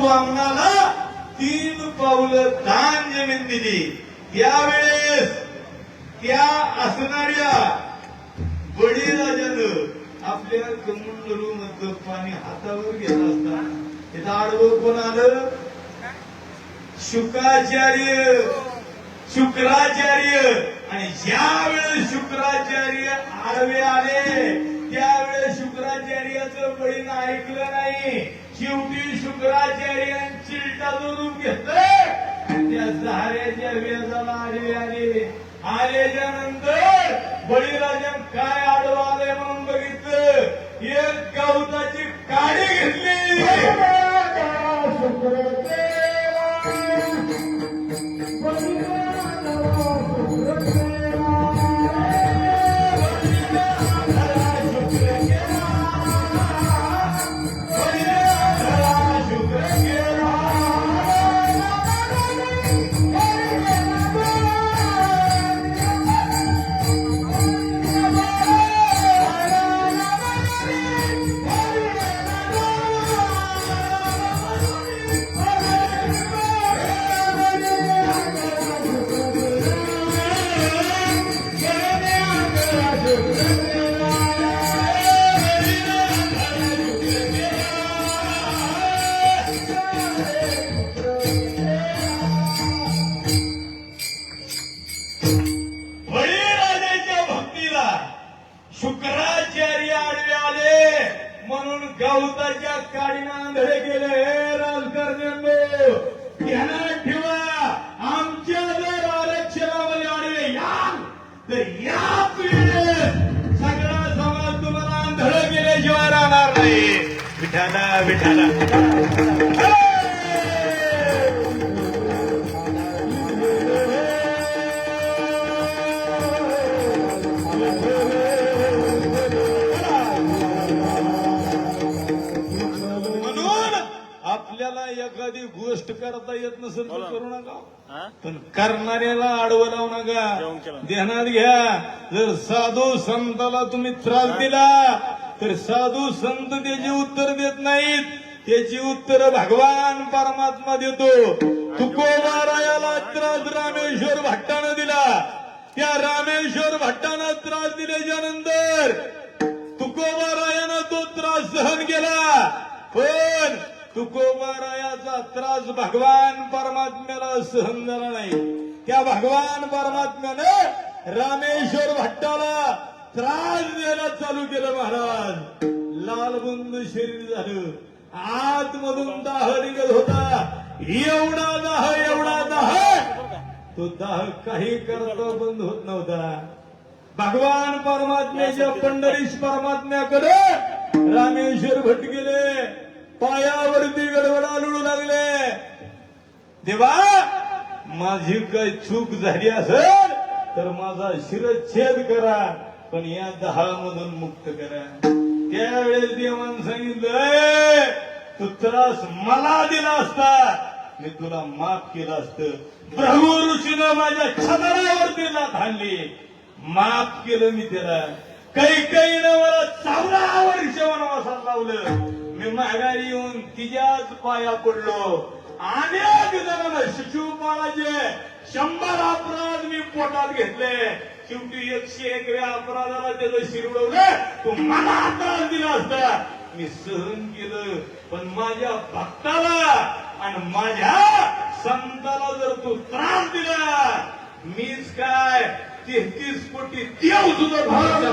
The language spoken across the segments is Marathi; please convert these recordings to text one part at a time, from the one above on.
वामनाला 3 पावलं दान जमीन दिली. त्यावेळेस त्या असणाऱ्या बळीराजानं आपल्या कमंडलू मधलं पाणी हातावर घेतलं असताना तिथं आडवं कोण आलं? शुक्राचार्य. आणि ज्या वेळेस शुक्राचार्य आडवे आले त्यावेळेस शुक्राचार्याचं बळीनं ऐकलं नाही. शेवटी शुक्राचार्यांनी चिलटाचं रूप घेतलं त्या सहाऱ्याच्या व्याजाला आडवे आले. आल्याच्या नंतर बळीराजानं काय आडवं आलंय म्हणून बघितलं. एक गवताची काडी घेतली. शुक्राचार्य आडवे आले म्हणून गवताच्या काडीनं आंधळे केले. हे राजकारण्यांनो ध्यानात ठेवा. आमच्या जर आरक्षणामध्ये आडवे याल तर या पिढीत सगळा समाज तुम्हाला आंधळे केल्याशिवाय राहणार नाही. विठाला विठाला आपल्याला एखादी गोष्ट करता येत नसेल तर करू नका, पण करणाऱ्याला आडवं लावू नका. ध्यानात घ्या. जर साधू संताला तुम्ही त्रास दिला तर साधू संत त्याची उत्तर देत नाहीत. त्याची उत्तर भगवान परमात्मा देतो. तुकोबारायाला त्रास रामेश्वर भट्टानं दिला. त्या रामेश्वर भट्टानं त्रास दिल्याच्या नंतर तुकोबारायानं तो त्रास सहन केला. पण तुकोबारायाचा त्रास भगवान परमात्म्याला सहन झाला नाही. त्या भगवान परमात्म्याने रामेश्वर भट्टाला त्रास द्यायला चालू केलं. महाराज लालबुंद शरीर झालं. आतमधून दाह निघत होता. एवढा दाह तो दाह काही करता बंद होत नव्हता. भगवान परमात्म्याच्या पंढरीश परमात्म्याकडे रामेश्वर भट्ट गेले. पायावरती गडबडा लुडू लागले. देवा माझी काही चूक झाली असेल तर माझा शिरच्छेद करा, पण या दहामधून मुक्त करा. त्यावेळेस देवानं सांगितलं तू त्रास मला दिला असता मी तुला माफ केलं असतं. ब्रह्म ऋषीनं माझ्या छतावरती लाथ हाणली, माफ केलं मी त्याला. कैकेयीनं मला 14 वर्ष वनवासात लावलं. मी माघारी येऊन तिच्याच पाया पडलो. अनेक जणांना शिशुपालाचे 100 अपराध मी पोटात घेतले. शेवटी 101व्या अपराधाला त्याचं शिरवलं. तू मला त्रास दिला असता मी सहन केलं, पण माझ्या भक्ताला आणि माझ्या संताला जर तू त्रास दिला मीच काय 33 कोटी देव सुद्धा भाग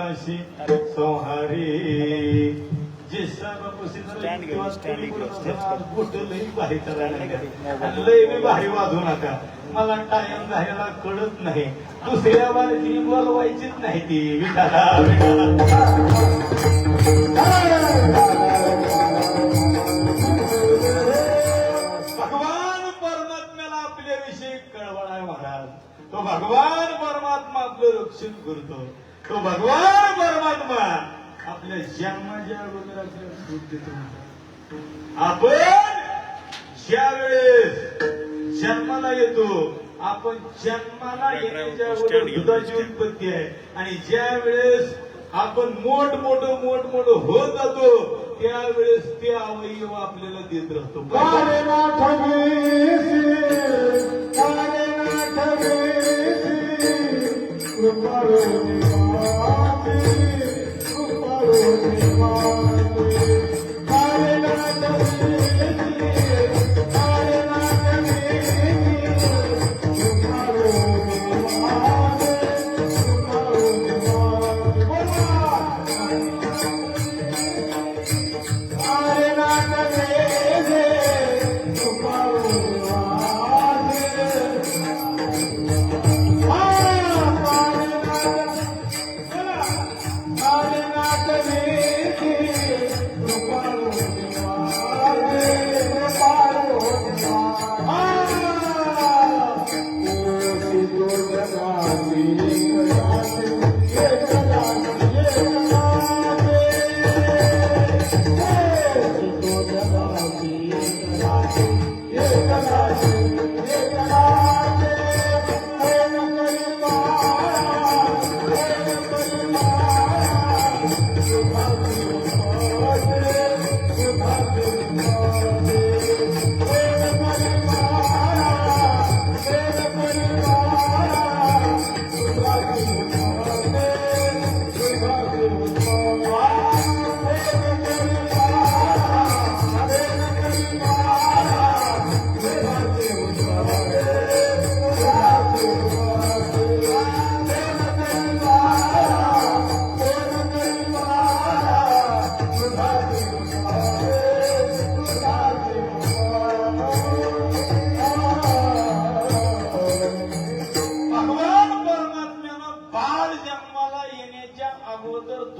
नाशी संहारी जे बापूशी लई भारी करायला लई मी भारी वाजू नका मला टाइम झालेला कळत नाही दुसऱ्या बाजूची बोलवायचीच नाही ती विठाला भगवान परमात्म्याला आपल्याविषयी कळवळ आहे महाराज तो भगवान परमात्मा आपलं रक्षण करतो तो भगवान परमात्मा आपल्या जन्माच्या अगोदर आपल्याला सूट देतो आपण ज्या वेळेस जन्माला येतो आपण जन्माला येण्याच्या अगोदर दुधाची उत्पत्ती आहे आणि ज्या वेळेस आपण मोठ होत जातो त्यावेळेस ते अवयव आपल्याला देत राहतो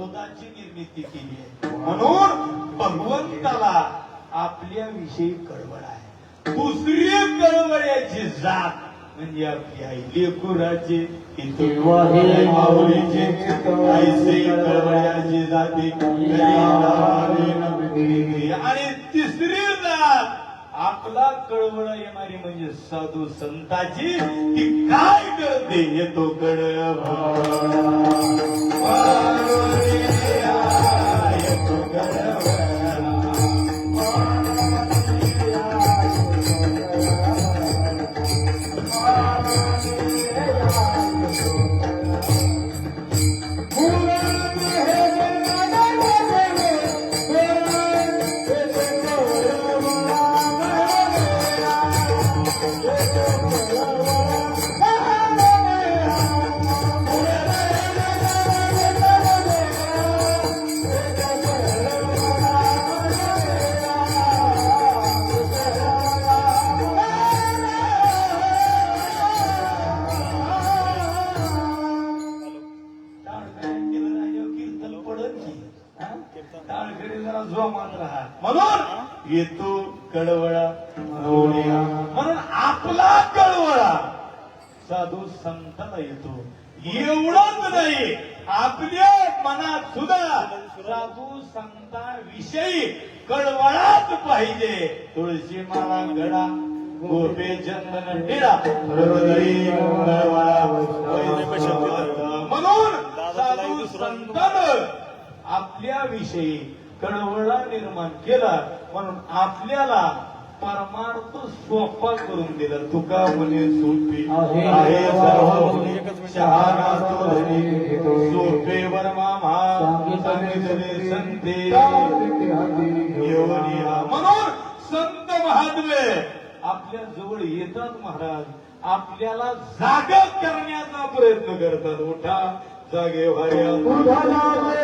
दुधाची निर्मिती केली आहे म्हणून भगवंताला आपल्याविषयी कळवळ आहे दुसरी कळवळ्याची जात म्हणजे आपली आई लेकुराची माऊलीची ऐसे कळवळ्याची जाती आणि तिसरी जात आपला कळवळ येणारी म्हणजे साधू संताची ती काय करते येतो म्हणून येतो कळवळा म्हणून आपला कळवळा साधू संताला येतो एवढंच नाही आपल्या मनात सुद्धा साधू संतांविषयी कळवळाच पाहिजे तुळशी माळा गडा गोपे चंदन टिळा म्हणून साधू संतान आपल्याविषयी कळवळा निर्माण केला म्हणून आपल्याला परमार्थ सोपा करून दिला तुका म्हणे सोपी आहे सोपे वर्मा संते म्हणून संत महात्मे आपल्या जवळ येतात महाराज आपल्याला जागा करण्याचा प्रयत्न करतात उठा जागे वाऱ्या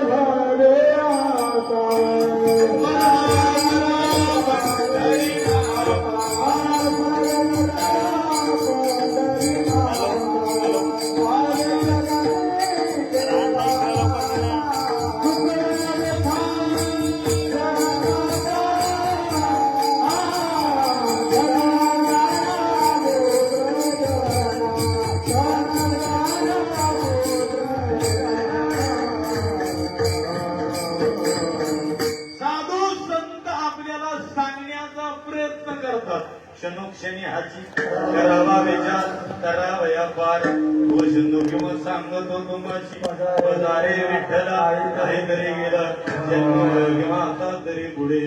क्षणोक्षणी हाची करावा विचार करावया पार वसंतो किंवा सांगतो तुमची बजारे विठ्ठला काहीतरी गेलं जन्म किंवा आता तरी पुढे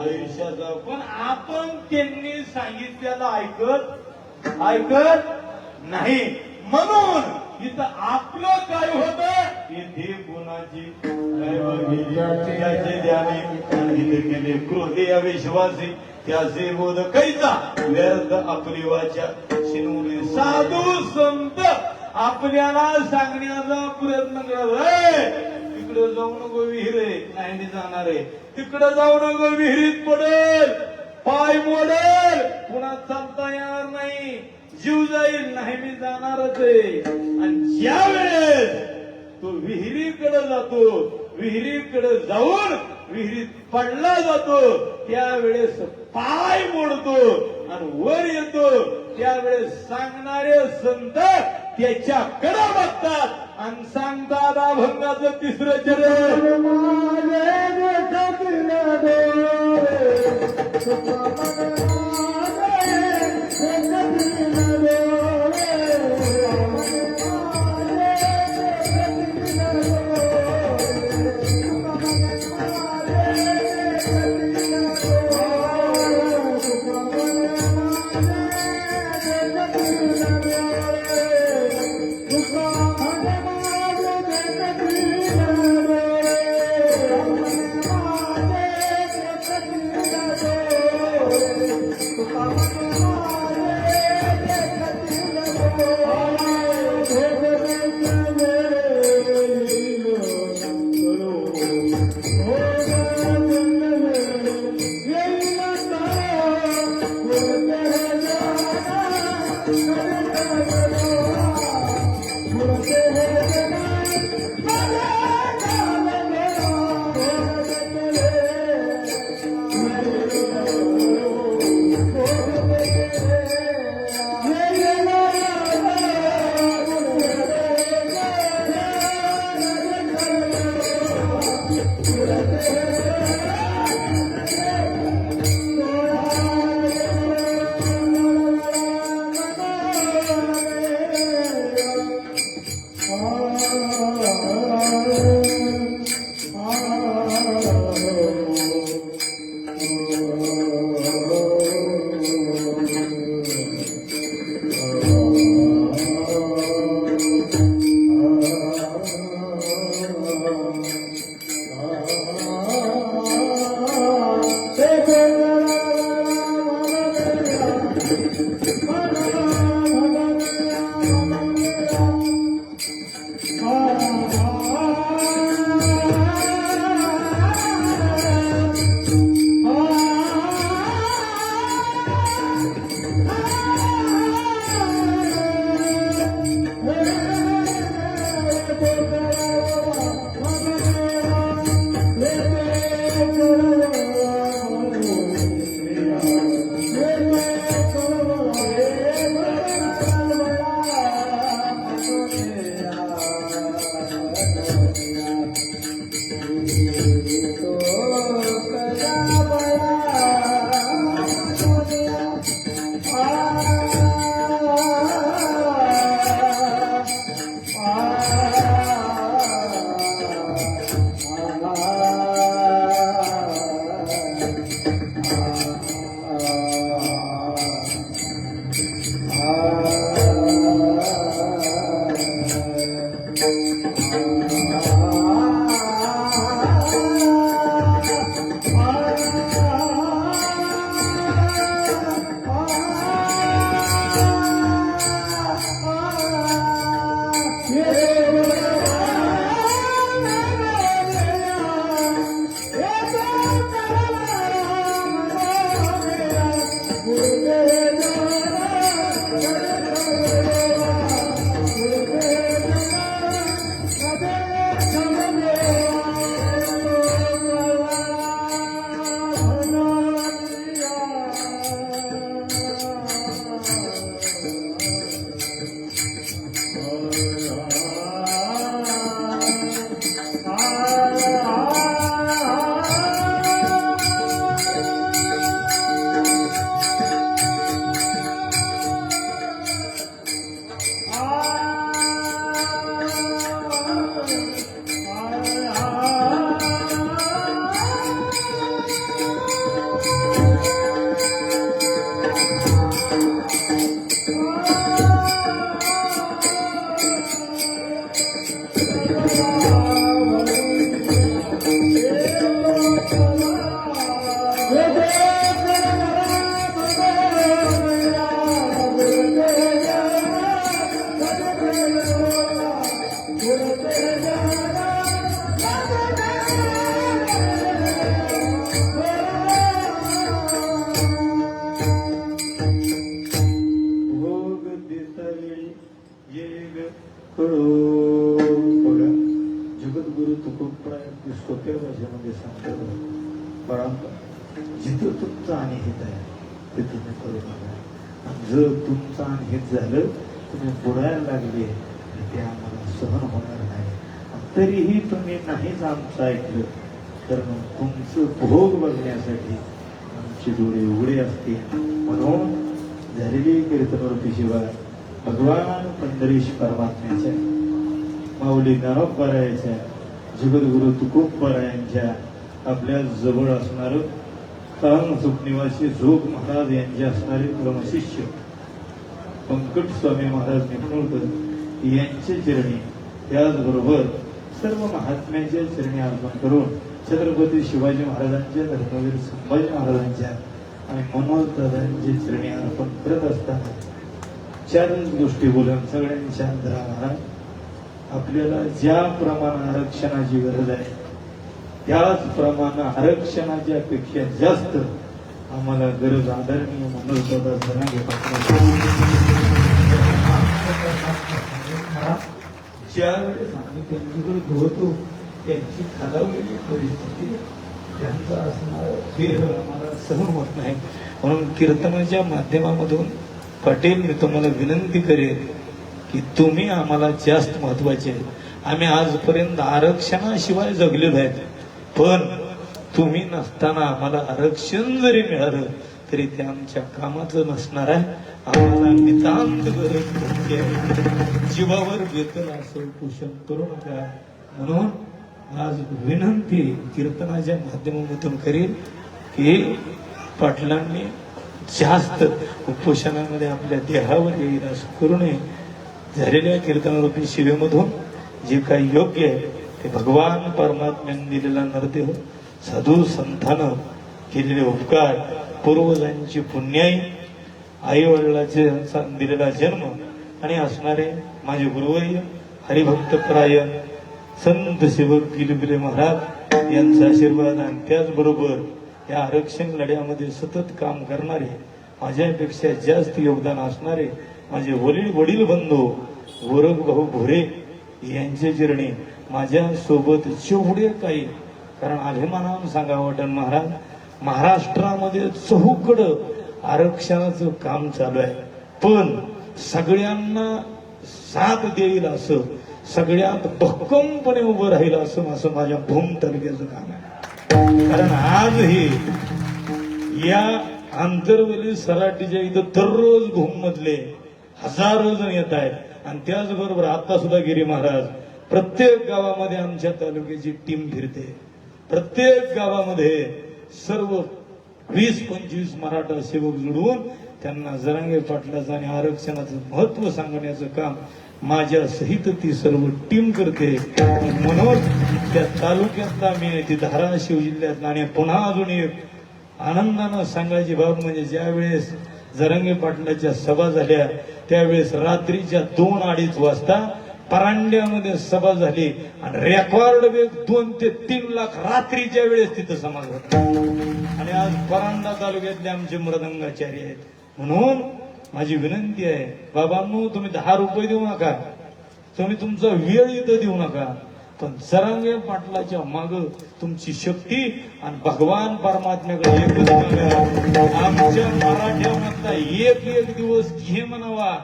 आयुष्याचा पण आपण त्यांनी सांगितलेलं ऐकत नाही म्हणून इथं आपलं काय होतं इथे गुणाची त्याचे ध्याने इथे केले क्रोधे अविश्वासी त्याचे बोध कैचा व्यर्थ आपली वाचा शिनवणे साधू संत आपल्याला सांगण्याचा प्रयत्न करत तिकडे जाऊ नको विहिरे नाही मी जाणार आहे तिकडे जाऊ नको विहिरीत पडेल पाय मोडेल पुन्हा चालता येणार नाही जीव जाईल नाही मी जाणारच आहे आणि ज्या वेळेस तो विहिरीकडे जातो विहिरीकडे जाऊन विहिरीत पडला जातो त्यावेळेस पाय मोडतो आणि वर येतो त्यावेळेस सांगणारे संत त्याच्याकडे बघतात आणि सांगतात अभंगाचं तिसरं चरण तुकाराम जिथं तुमचं अनहित आहे ते तुम्ही करू नका. जर तुमचं अनहित झालं तुम्ही बुडायला लागले तर ते आम्हाला सहन होणार नाही. तरीही तुम्ही नाहीच आमचं ऐकलं तर मग तुमचं भोग बघण्यासाठी आमचे डोळे उघडे असतील. म्हणून झालेली कीर्तनरूपी शिवाय भगवान पंढरीश परमात्म्याच्या माऊली ज्ञानोबरायाच्या जगद्गुरु तुकोबरायांच्या आपल्या जवळ असणार सुख निवासी जोग महाराज यांचे असणारे परमशिष्य पंकट स्वामी महाराज निफुणकर यांचे चरणी त्याचबरोबर सर्व महात्म्यांच्या चरणी अर्पण करून छत्रपती शिवाजी महाराजांच्या धर्मवीर संभाजी महाराजांच्या आणि मनोज दादांचे चरणी अर्पण करत असताना चारच गोष्टी बोलून सगळ्यांच्या महाराज आपल्याला ज्या प्रमाणे आरक्षणाची गरज आहे त्याचप्रमाणे आरक्षणाच्या पेक्षा जास्त आम्हाला गरज आदरणीय मनोज दादा जरांगे ज्यावेळेस आम्ही त्यांच्याकडे होतो त्यांची खालावलेली परिस्थिती त्यांचा असणारा देह आम्हाला सहन होत नाही. म्हणून कीर्तनाच्या माध्यमामधून पाटील मी तुम्हाला विनंती करेन की तुम्ही आम्हाला जास्त महत्वाचे. आम्ही आजपर्यंत आरक्षणाशिवाय जगलेलो आहेत, पण तुम्ही नसताना आम्हाला आरक्षण जरी मिळालं तरी ते आमच्या कामाचं नसणार आहे. आम्हाला नितांत गरज पडते. जीवावर वेतन असं पोषण करू नका. म्हणून आज विनंती कीर्तनाच्या माध्यमातून करील की पाटलांनी जास्त उपोषणामध्ये आपल्या देहावर येईल असं करू नये. झालेल्या कीर्तनारूपी शिवेमधून जे काही योग्य आहे ते भगवान परमात्म्याने दिलेला नरदेह, साधू संतानं केलेले उपकार, पूर्वजांची पुण्याई, आई वडिलाचे दिलेला जन्म आणि असणारे माझे गुरुवर्य हरिभक्तप्राय संत सेवक किलबिले महाराज यांचा आशीर्वाद आणि त्याचबरोबर या आरक्षण लढ्यामध्ये सतत काम करणारे, माझ्यापेक्षा जास्त योगदान असणारे माझे वडील बंधू गोरख भाऊ भोरे यांचे चरणी माझ्या सोबत जेवढे काही, कारण अभिमानानं सांगावं वाटण महाराज महाराष्ट्रामध्ये चहूकडं आरक्षणाचं काम चालू आहे, पण सगळ्यांना साथ देईल असं, सगळ्यात भक्कमपणे उभं राहील असं माझ्या भूम तालुक्याचं काम आहे. कारण आजही या आंतरवली सराटीच्या इथं दररोज भूम मधले हजारो जण येत आहेत आणि त्याचबरोबर आता सुद्धा गिरी महाराज प्रत्येक गावामध्ये आमच्या तालुक्याची टीम फिरते. प्रत्येक गावामध्ये सर्व 20-25 मराठा सेवक जोडून त्यांना जरांगे पाटलाचं आणि आरक्षणाचं महत्व सांगण्याचं काम माझ्या सहित ती सर्व टीम करते. म्हणून त्या तालुक्यातला मी ती धाराशिव जिल्ह्यातला आणि पुन्हा अजून एक आनंदानं सांगायची बाब म्हणजे ज्यावेळेस जरांगे पाटलाच्या सभा झाल्या त्यावेळेस रात्रीच्या 2-2:30 वाजता परांड्यामध्ये सभा झाली आणि रेकॉर्ड वेग 2 ते 3 लाख रात्रीच्या वेळेस तिथं समाज होता. आणि आज परांडा तालुक्यातले आमचे मृदंगाचार्य आहेत. म्हणून माझी विनंती आहे बाबांनो, तुम्ही 10 रुपये देऊ नका, तुम्ही तुमचा वेळ इथं देऊ नका, पण जरांगे पाटलाच्या माग तुमची शक्ती आणि भगवान परमात्म्याकडे एकच आमच्या मराठ्यामधला एक दिवस घे म्हणावा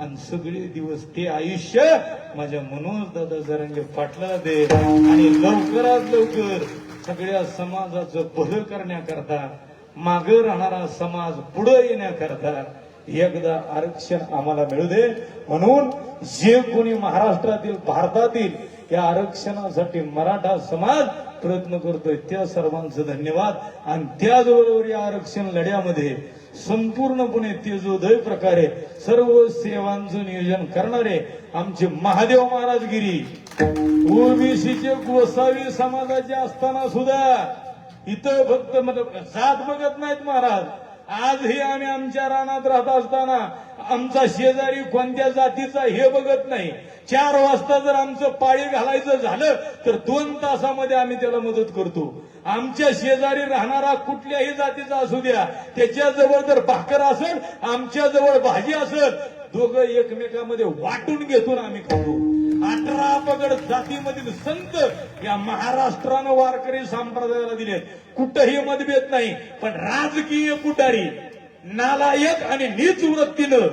आणि सगळे दिवस ते आयुष्य माझ्या मनोज दादा जरांगे पाटलाला दे आणि लवकरात लवकर सगळ्या समाजाचं भलं करण्याकरता, मागे राहणारा समाज पुढे येण्याकरता एकदा आरक्षण आम्हाला मिळू दे. म्हणून जे कोणी महाराष्ट्रातील भारतातील या आरक्षणासाठी मराठा समाज प्रयत्न करतोय त्या सर्वांचं धन्यवाद. आणि त्याचबरोबर या आरक्षण लढ्यामध्ये संपूर्णपणे तेजोदय प्रकारे सर्व सेवांचं नियोजन करणारे आमचे महादेव महाराजगिरी ओबीसीचे गोसावी समाजाचे असताना सुद्धा इथं फक्त जात बघत नाहीत महाराज. आजही आम्ही आमच्या रानात राहत असताना आमचा शेजारी कोणत्या जातीचा हे बघत नाही. 4 वाजता जर आमचं पाळी घालायचं झालं तर 2 तासामध्ये आम्ही त्याला मदत करतो. आमच्या शेजारी राहणारा कुठल्याही जातीचा असू द्या, त्याच्याजवळ जर भाकर असेल, आमच्या जवळ भाजी असेल, दोघं एकमेकामध्ये वाटून घेतो आम्ही खातो. 18 पगड जातीमधील संत या महाराष्ट्रानं वारकरी संप्रदायाला दिले. कुठंही मतभेद नाही, पण राजकीय पुढारी नालायक आणि नीच वृत्तीनं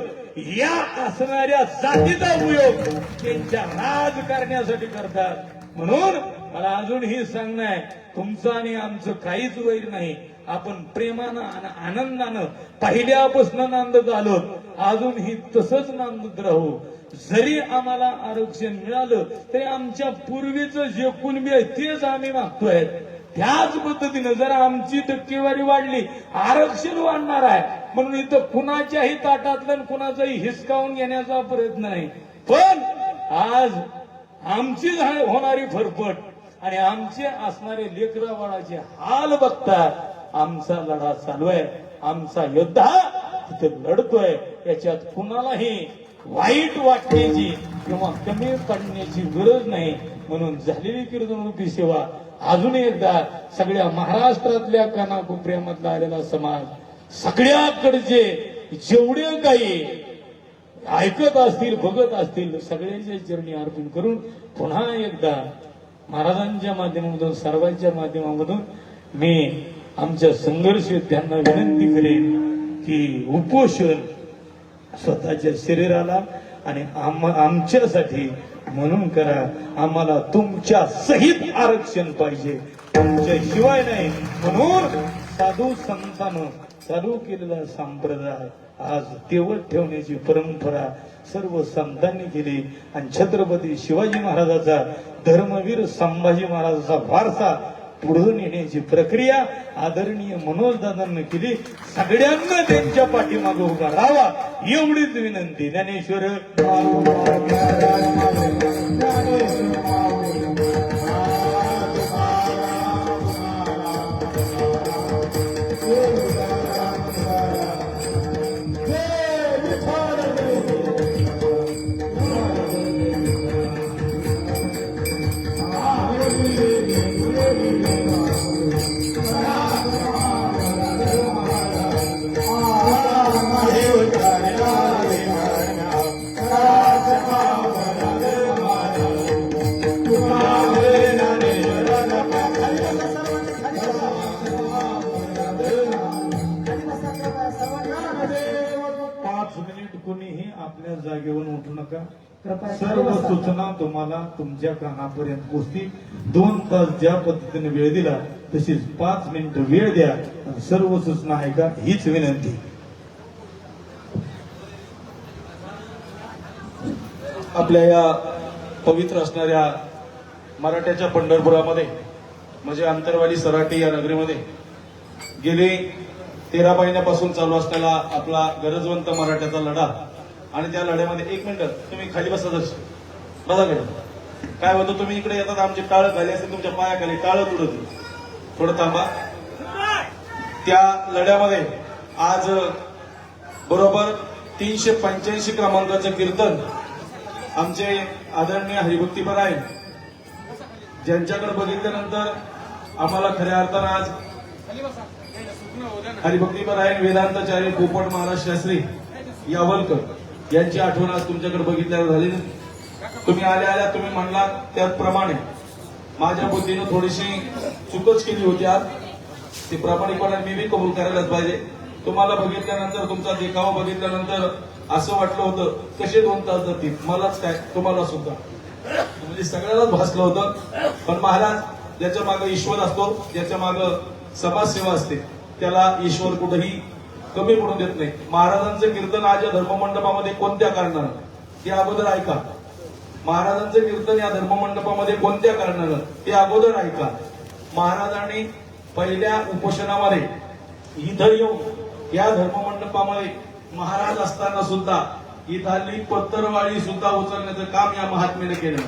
या असणाऱ्या जातीचा उपयोग त्यांच्या राजकारण्यासाठी करतात. म्हणून मला अजूनही सांगणं आहे, तुमचं आणि आमचं काहीच वैर नाही. आपण प्रेमानं आणि आनंदानं पहिल्यापासून नांदत आलो, अजूनही तसंच नांदत राहू. जरी आम्हाला आरक्षण मिळालं तरी आमच्या पूर्वीचं जे कुणबी आहे तेच आम्ही मागतोय. त्याच पद्धतीनं जर आमची टक्केवारी वाढली, आरक्षण वाढणार आहे म्हणून इथं कुणाच्याही ताटातलं कुणाचाही हिसकावून घेण्याचा प्रयत्न नाही. पण आज आमची होणारी फरफट आणि आमचे असणारे लेकरा बाळाचे हाल बघता आमचा लढा चालू आहे. आमचा योद्धा तिथे लढतोय, याच्यात कुणालाही वाईट वाटण्याची किंवा कमी पडण्याची गरज नाही. म्हणून झालेली कीर्तनरूपी सेवा अजून एकदा सगळ्या महाराष्ट्रातल्या कानाकोपऱ्यामधला आलेला समाज सगळ्याकडचे जेवढे काही ऐकत असतील बघत असतील सगळ्यांच्या चरणी अर्पण करून पुन्हा एकदा महाराजांच्या माध्यमातून सर्वांच्या माध्यमामधून मी आमच्या संघर्ष त्यांना विनंती करेन की उपोषण स्वतःच्या शरीराला आणि आमच्यासाठी म्हणून करा. आम्हाला तुमच्या सहित आरक्षण पाहिजे, तुमच्या शिवाय नाही. म्हणून साधू संतांनं चालू केलेला संप्रदाय आज तेवत ठेवण्याची परंपरा सर्व संतांनी केली आणि छत्रपती शिवाजी महाराजाचा धर्मवीर संभाजी महाराजाचा वारसा पुढे नेण्याची प्रक्रिया आदरणीय मनोजदादांनी केली. सगळ्यांना त्यांच्या पाठीमागे उभा राहावा एवढीच विनंती. ज्ञानेश्वर कोणीही आपल्या जागेवरून उठू नका. सर्व सूचना तुम्हाला तुमच्या कानापर्यंत पोहोचतील. 2 तास ज्या पद्धतीने वेळ दिला तशीच 5 मिनिटं वेळ द्या. सर्व सूचना ऐका हीच विनंती. आपल्या या पवित्र असणाऱ्या मराठ्याच्या पंढरपुरामध्ये म्हणजे अंतरवाली सराटी या नगरीमध्ये गेली 13 महिन्यापासून चालू असलेला आपला गरजवंत मराठ्याचा लढा आणि त्या लढ्यामध्ये 1 मिनिट तुम्ही खाली बसा. बघा काय होतं, तुम्ही इकडे येतात आमची टाळं खाली असते, तुमच्या पायाखाली टाळं तुडत. थोडं थांबा. त्या लढ्यामध्ये आज बरोबर 385 क्रमांकाचं कीर्तन आमचे आदरणीय हरिभक्तीपर आहे, ज्यांच्याकडे बघितल्यानंतर आम्हाला खऱ्या अर्थानं आज हरिभक्तीपर आहे वेदांताचार्य पोपट महाराज शास्त्री यावलकर यांची आठवण आज तुमच्याकडे बघितल्यावर झाली. तुम्ही आल्या तुम्ही म्हणला त्याप्रमाणे माझ्या बुद्धीनं थोडीशी चुकच केली होती. आज ती प्रामाणिकपणे मी कबूल करायलाच पाहिजे. तुम्हाला बघितल्यानंतर तुमचा देखावा बघितल्यानंतर असं वाटलं होतं कसे 2 तास जातील, मलाच काय तुम्हाला सुद्धा, म्हणजे सगळ्यालाच भासलं होतं. पण महाराज ज्याच्या मागे ईश्वर असतो, ज्याच्या मागे समाजसेवा असते, त्याला ईश्वर कुठेही कमी पडून देत नाही. महाराजांचं कीर्तन आज या धर्ममंडपामध्ये कोणत्या कारणानं ते अगोदर ऐका. महाराजांचं कीर्तन या धर्ममंडपामध्ये कोणत्या कारणानं ते अगोदर ऐका. महाराजांनी पहिल्या उपोषणामध्ये इथं येऊन या धर्ममंडपामध्ये महाराज असताना सुद्धा इथली पत्तरवाळी सुद्धा उचलण्याचं काम या महात्म्याने केलं.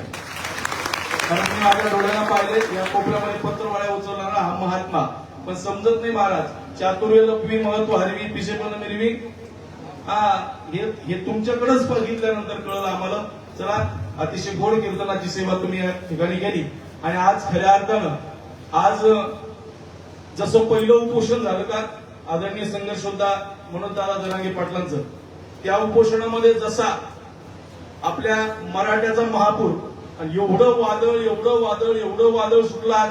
कारण मी माझ्या डोळ्याला पाहिले या कोपऱ्यामध्ये पत्रवाळ्या उचलणारा हा महात्मा, पण समजत नाही महाराज चातुर्य लपवी महत्व हरवी पिशेपण मिरवी. हे तुमच्याकडेच बघितल्यानंतर कळलं आम्हाला. चला, अतिशय गोड कीर्तनाची सेवा तुम्ही या ठिकाणी केली. आणि आज खऱ्या अर्थानं आज जसं पहिलं उपोषण झालं का आदरणीय संघर्ष होता म्हणून दादा जरांगे पाटलांचं, त्या उपोषणामध्ये जसा आपल्या मराठ्याचा महापूर आणि एवढं वादळ सुटलं आज,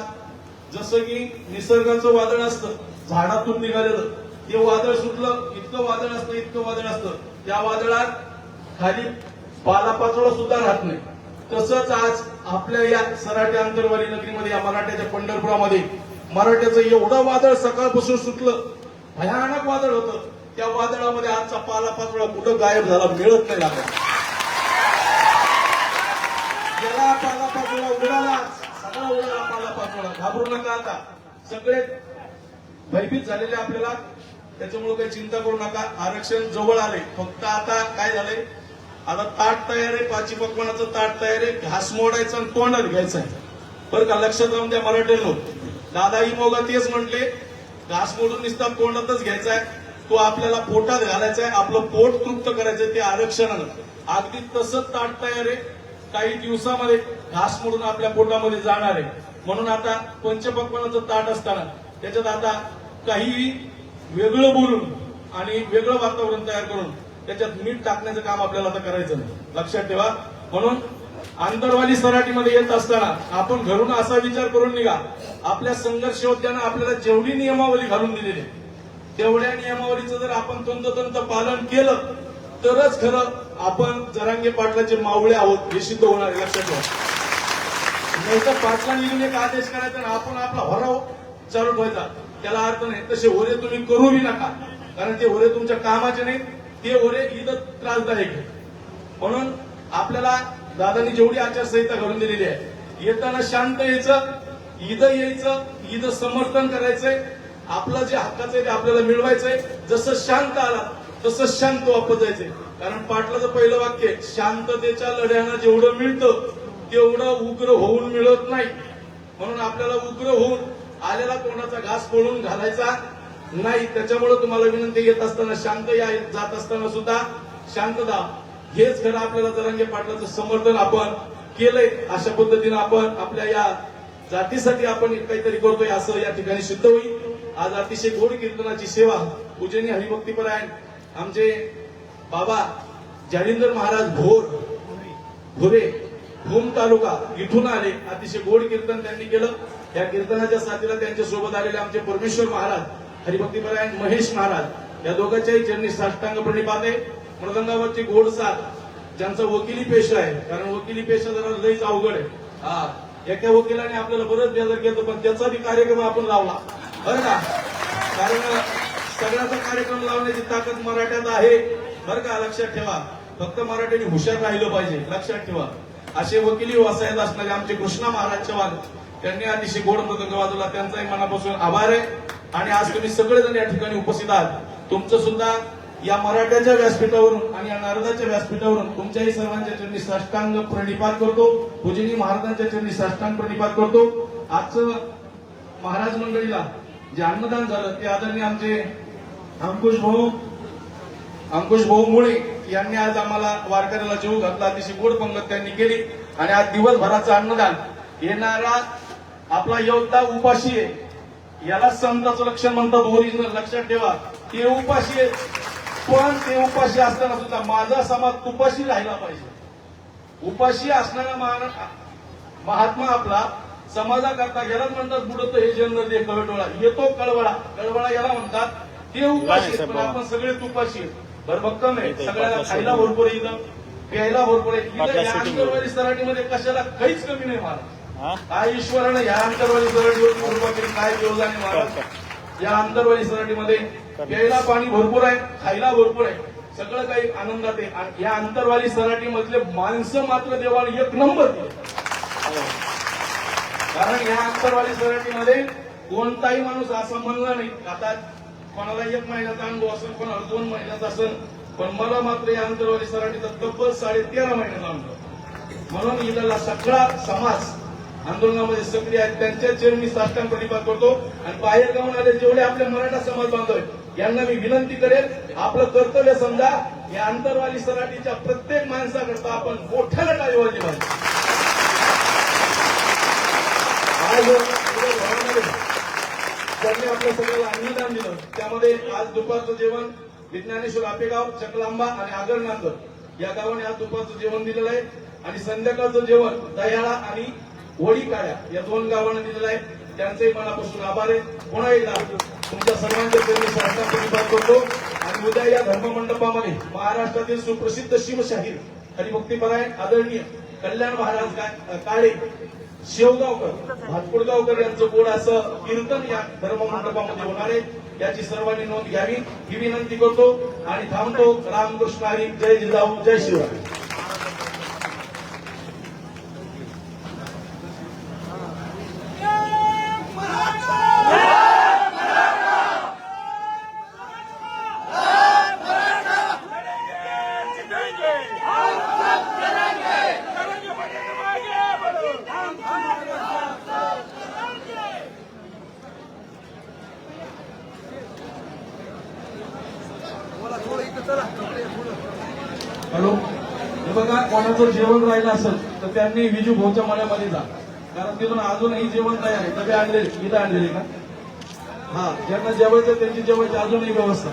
जसं की निसर्गाचं वादळ असतं झाडातून निघालेलं ते वादळ सुटलं. इतकं वादळ असतं त्या वादळात खाली पालापाचोळा सुद्धा राहत नाही. तसंच आज आपल्या या सराटी आंतरवाली नगरीमध्ये या मराठ्याच्या पंढरपुरामध्ये मराठ्याचं एवढं वादळ सकाळपासून सुटलं, भयानक वादळ होतं. त्या वादळामध्ये आजचा पालापाचोळा कुठं गायब झाला मिळत नाही लागला. गेला पालापाचोळा उडाला, सगळा उडाला पालापाचोळा. घाबरू नका, आता सगळे भयभीत झालेले आपल्याला, त्याच्यामुळे काही चिंता करू नका. आरक्षण जवळ आले. फक्त आता काय झालंय, आता ताट तयार आहे, पाची पकवानाचं ताट तयार आहे. घास मोडायचं आणि तोंडात घ्यायचं आहे. बरं का, लक्षात राहून द्या मराठ्यांनो. दादाही मोगा तेच म्हटले, घास मोडून निसता तोंडातच घ्यायचा आहे. तो आपल्याला पोटात घालायचा आहे, आपलं पोट तृप्त करायचंय ते आरक्षणानं. अगदी तसंच ताट तयार आहे. काही दिवसामध्ये घास मोडून आपल्या पोटामध्ये जाणार आहे. म्हणून आता पंचपक्वानाचं ताट असताना त्याच्यात आता काही वेगळं बोलून आणि वेगळं वातावरण तयार करून त्याच्यात मीठ टाकण्याचं काम आपल्याला आता करायचं नाही. लक्षात ठेवा. म्हणून आंतरवाली सराटीमध्ये येत असताना आपण घरून असा विचार करून निघा, आपल्या संघर्ष योद्ध्यानं आपल्याला जेवढी नियमावली घालून दिलेली आहे तेवढ्या नियमावलीचं जर आपण तंतोतंत पालन केलं तरच खरं आपण जरांगे पाटलाचे मावळे आहोत हे सिद्ध होणार आहे. लक्षात ठेवा. नाही तर पाटला निघून एक आदेश करायचा आणि आपण आपला होराव चालू ठेवायचा, त्याला अर्थ नाही. तसे होरे तुम्ही करू बी नका, कारण ते होरे तुमच्या कामाचे नाही, ते होरे इथं त्रासदायक आहे. म्हणून आपल्याला दादांनी जेवढी आचारसंहिता घालून दिलेली आहे, येताना शांत यायचं, इथं समर्थन करायचंय. आपलं जे हक्काचं आहे ते आपल्याला मिळवायचंय. जसं शांत आला तसं शांत वापस जायचंय. कारण पाटलाचं पहिलं वाक्य आहे, शांततेच्या लढ्यानं जेवढं मिळतं तेवढं उग्र होऊन मिळत नाही. म्हणून आपल्याला उग्र होऊन आलेला तोंडाचा घास फोडून घालायचा नाही. त्याच्यामुळे तुम्हाला विनंती येत असताना शांत या, जात असताना सुद्धा शांतता. हेच खरं आपल्याला जरांगे पाटलाचं समर्थन आपण केलंय. अशा पद्धतीनं आपण आपल्या या जातीसाठी आपण काहीतरी करतोय असं या ठिकाणी सिद्ध होईल. आज अतिशय गोड कीर्तनाची सेवा पूजनीय हरिभक्तीपरायण आमचे बाबा जालिंदर महाराज भोरे भूम तालुका इथून आले. अतिशय गोड कीर्तन त्यांनी केलं. या कीर्तनाच्या साथीला त्यांच्या सोबत आलेले आमचे परमेश्वर महाराज हरिभक्तीपरायण महेश महाराज या दोघांच्याही चरणी साष्टांग प्रणिपात आहे. मृदंगावरची गोड साथ, ज्यांचा वकिली पेशा आहे, कारण वकिली पेशा जरा लईच अवघड आहे. एका वकिलाने आपल्याला बरंच बेजार केलं, पण त्याचा बी कार्यक्रम आपण लावला बरं का. कारण सगळ्याचा कार्यक्रम लावण्याची ताकद मराठ्यात आहे बरं का. लक्षात ठेवा. फक्त मराठ्यांनी हुशार राहिलं पाहिजे. लक्षात ठेवा. असे वकिली वसायत असणारे आमचे कृष्णा महाराज चव्हाण, त्यांनी अतिशय गोड मृदंग वाजवला. त्यांचाही मनापासून आभार आहे. आणि आज तुम्ही सगळेजण या ठिकाणी उपस्थित आहात. तुमचं सुद्धा या मराठ्याच्या व्यासपीठावरून आणि या नारदाच्या व्यासपीठावरून तुमच्याही सर्वांच्या चरणी साष्टांग प्रणिपात करतो. पूजनीय महाराजांच्या चरणी साष्टांग प्रणिपात करतो. आजचं महाराज मंडळीला जे अन्नदान झालं ते आदरणीय आमचे अंकुश भाऊ मुळे यांनी आज आम्हाला वारकऱ्याला जेवू घातला. अतिशय गोड पंगत त्यांनी केली. आणि आज दिवसभराचं अन्नदान. येणारा आपला योद्धा उपाशी आहे, याला संताचं लक्षण म्हणतात ओरिजिनल. लक्षात ठेवा. ते उपाशी आहे, पण ते उपाशी असताना सुद्धा माझा समाज तुपाशी राहिला पाहिजे. उपाशी असणारा महात्मा आपला समाजाकरता गेलाच म्हणतात बुडतो हे जन्म दे कळवळा, येतो कळवळा याला म्हणतात. ते उपाशी, पण आपण सगळे तुपाशी आहेत. बरं भक्कम आहे. सगळ्याला खायला भरपूर आहे, इथं प्यायला भरपूर आहे. इथं या आंतरवाली सराटीमध्ये कशाला काहीच कमी नाही महाराज. काय ईश्वरानं या आंतरवाली सराटीवर कृपा केली, काय योगाने महाराज. या आंतरवाली सराटीमध्ये प्यायला पाणी भरपूर आहे, खायला भरपूर आहे, सगळं काही आनंदात आहे. आणि या आंतरवाली सराटी मधले माणसं मात्र देवाला एक नंबर दिले. कारण या आंतरवाली सराटीमध्ये कोणताही माणूस असं म्हणला नाही. आता कोणाला 1 महिन्याचा अनुभव असेल, कोणाला 2 महिन्याचा असेल, पण मला मात्र या आंतरवाली सराटीचा तब्बल 13.5 महिन्याचा अनुभव. म्हणून इथला सगळा समाज आंदोलनामध्ये सक्रिय आहेत. त्यांच्या चरणी साष्टांग प्रणिपात करतो. आणि बाहेर गावून आले जेवढे आपले मराठा समाज बांधव आहेत यांना मी विनंती करेन, आपलं कर्तव्य समजा. या आंतरवाली सराटीच्या प्रत्येक माणसाकरता आपण मोठ्याला टाळी वाजली पाहिजे. त्यांनी आपल्या सगळ्याला अन्नदान दिलं. त्यामध्ये आज दुपारचं जेवण विज्ञानेश्वर आपेगाव, चकलांबा आणि आगरनांदर या गावाने आज दुपारचं जेवण दिलेलं आहे आणि संध्याकाळचं जेवण दह्याळा आणि वडी काड्या या 2 गावांना दिलेलं आहे. त्यांचेही मनापासून आभार आहे. पुन्हा एकदा तुमच्या सर्वांच्या त्यांनी धन्यवाद करतो आणि उद्या या धर्ममंडपामध्ये महाराष्ट्रातील सुप्रसिद्ध शिवशाहीर हरिभक्तीपरायण आदरणीय कल्याण महाराज काळे शेवगावकर भातकुडगावकर यांचं गोड असं कीर्तन या धर्ममंडपामध्ये होणार आहे. याची सर्वांनी नोंद घ्यावी ही विनंती करतो आणि थांबतो. रामकृष्ण हरी. जय जिजाऊ, जय शिवराय. हॅलो, हे बघा, कोणाचं जेवण राहिलं असेल तर त्यांनी विजू भाऊच्या मळ्यामध्ये जा, कारण तिथून अजूनही जेवण तयार आहे. डबे आणलेले, इथं आणलेले का? हा, ज्यांना जेवायचं त्यांची जेवायची अजूनही व्यवस्था.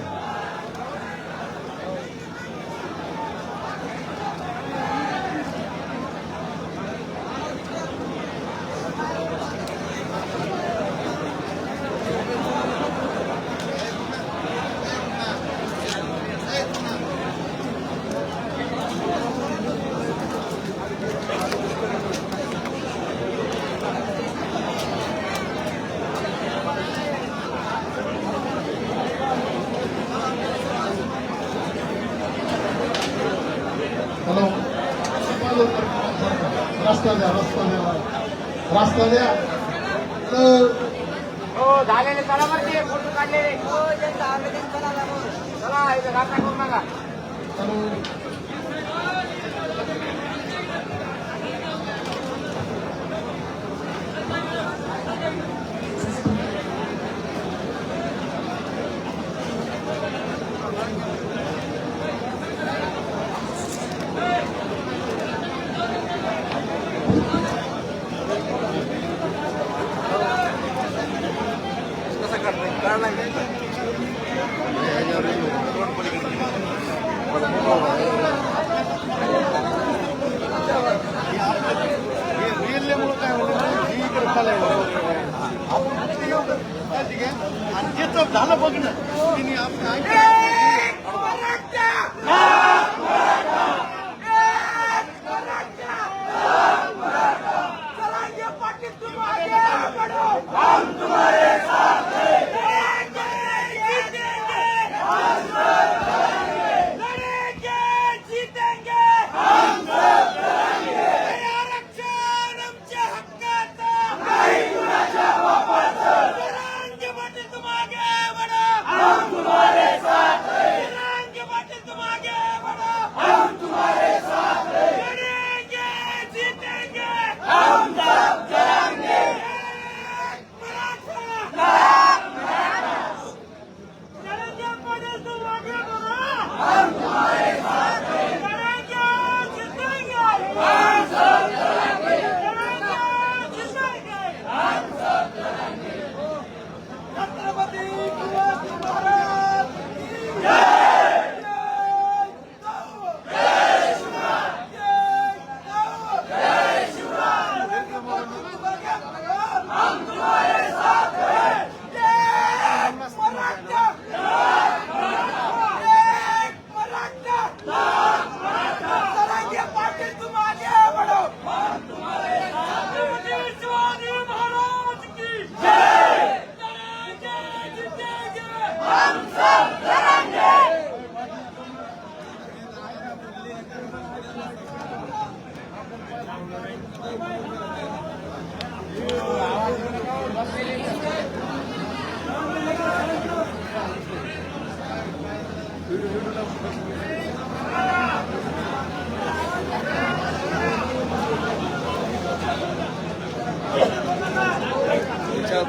हॅलो, रस्ता द्या, रस्ता द्या. हो झालेले चला बरं ते फोटो काढलेले चला इथं घाटा करू नका. झालं बघ ना.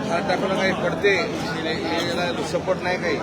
फार टाकलं काही पडते सपोर्ट नाही काही.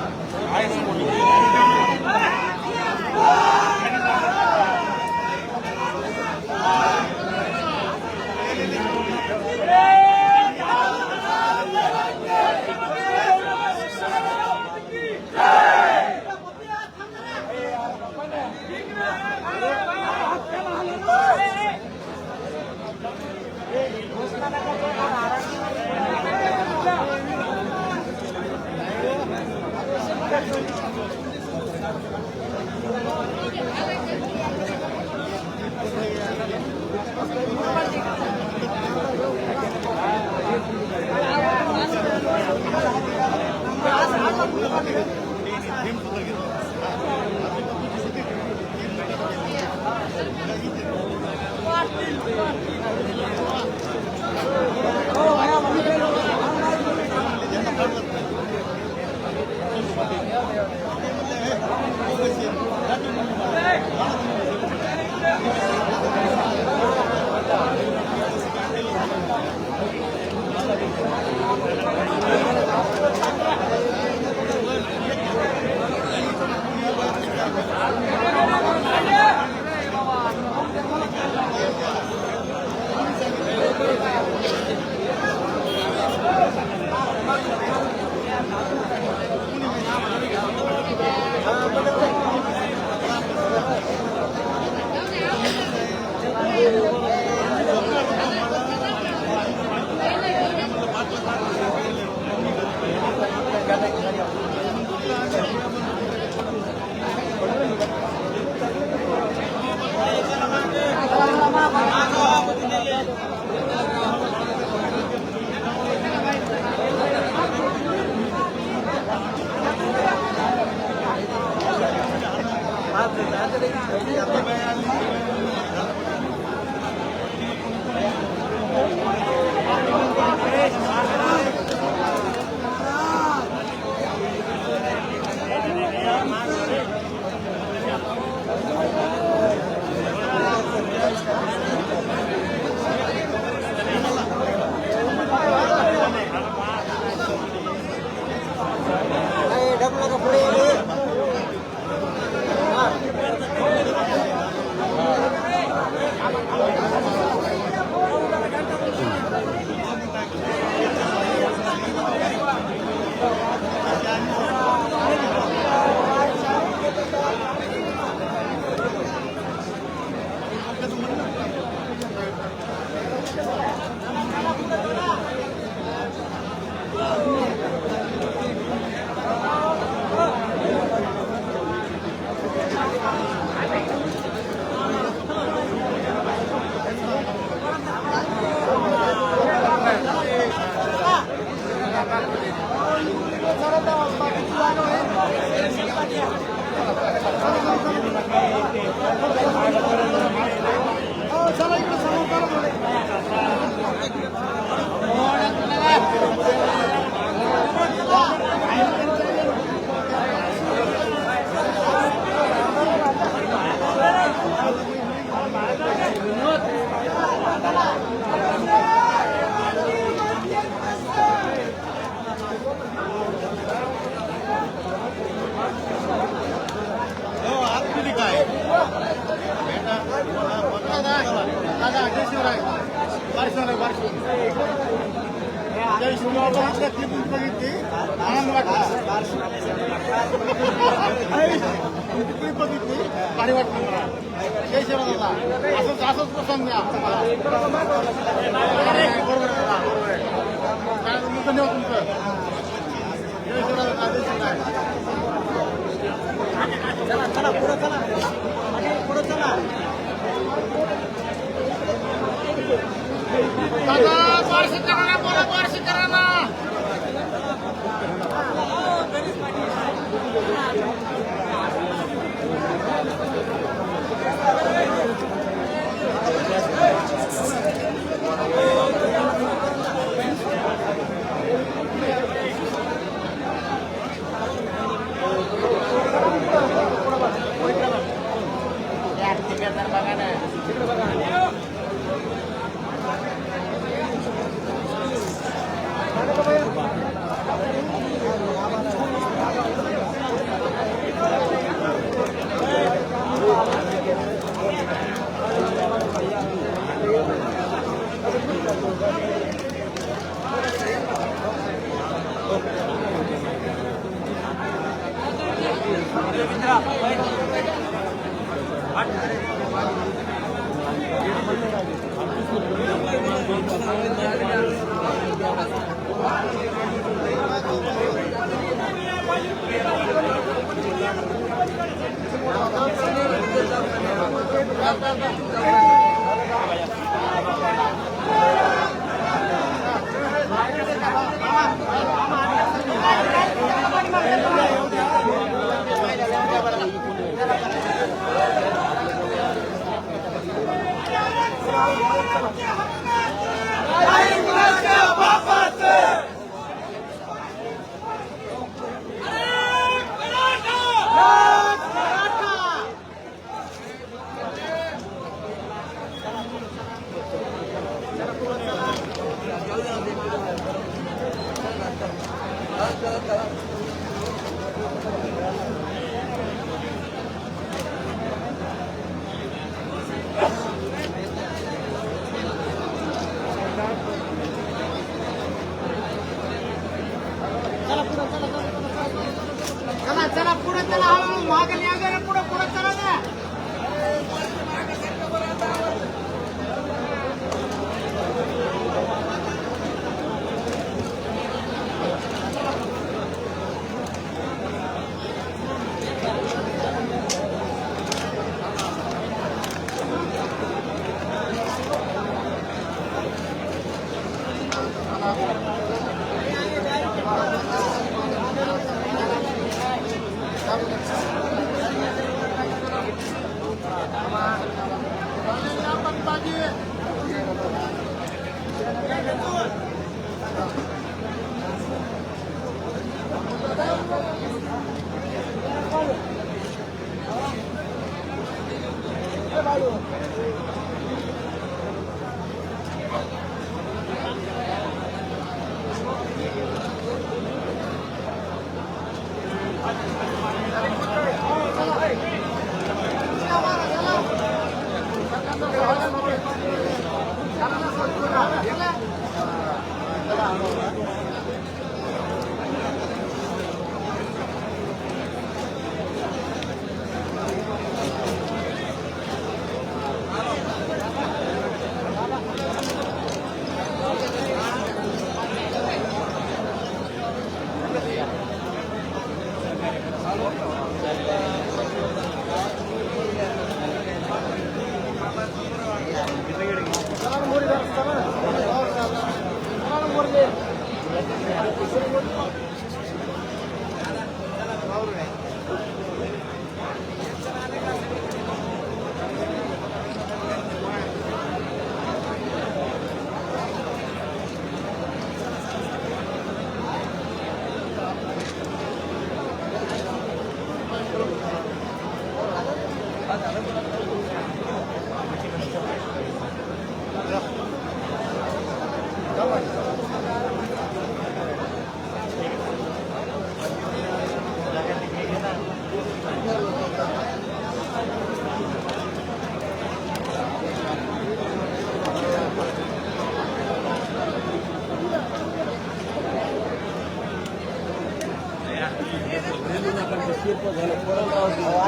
आनंद वाटला बघितली भारी वाटलं मला जय शिवराला असंच असंच प्रसंग द्या बरोबर काय धन्यवाद तुमचं जय शिवराला जय शिवराय चला पुढे चला पुढे चला दादा बारशे करा बोला बारशे करा ना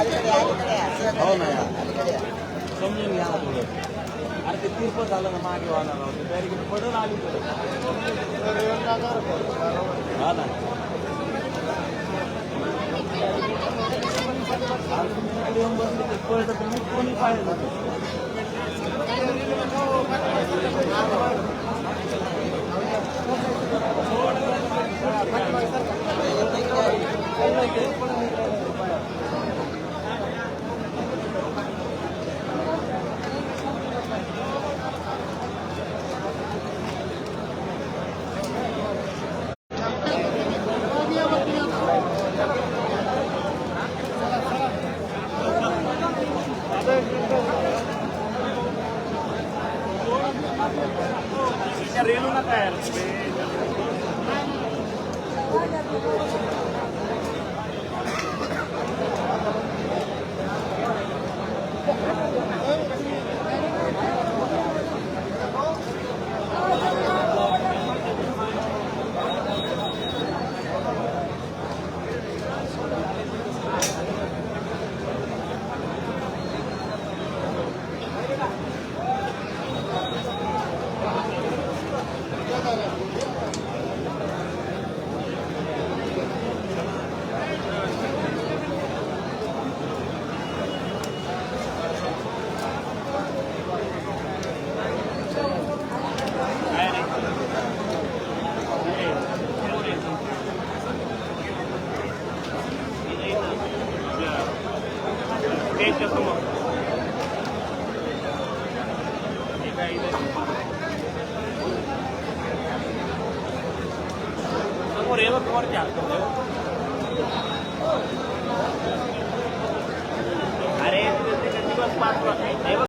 हो ना यार समजून घ्या ना थोडं. अरे ते तीर्प झालं ना मागे वाहणार होते बॅरिकेड पडून आली हा ना येऊन बसले ते पळतं तर मग कोणी पाहिजे होतं. रेलू नका यार अरे दिवस 5 वाजता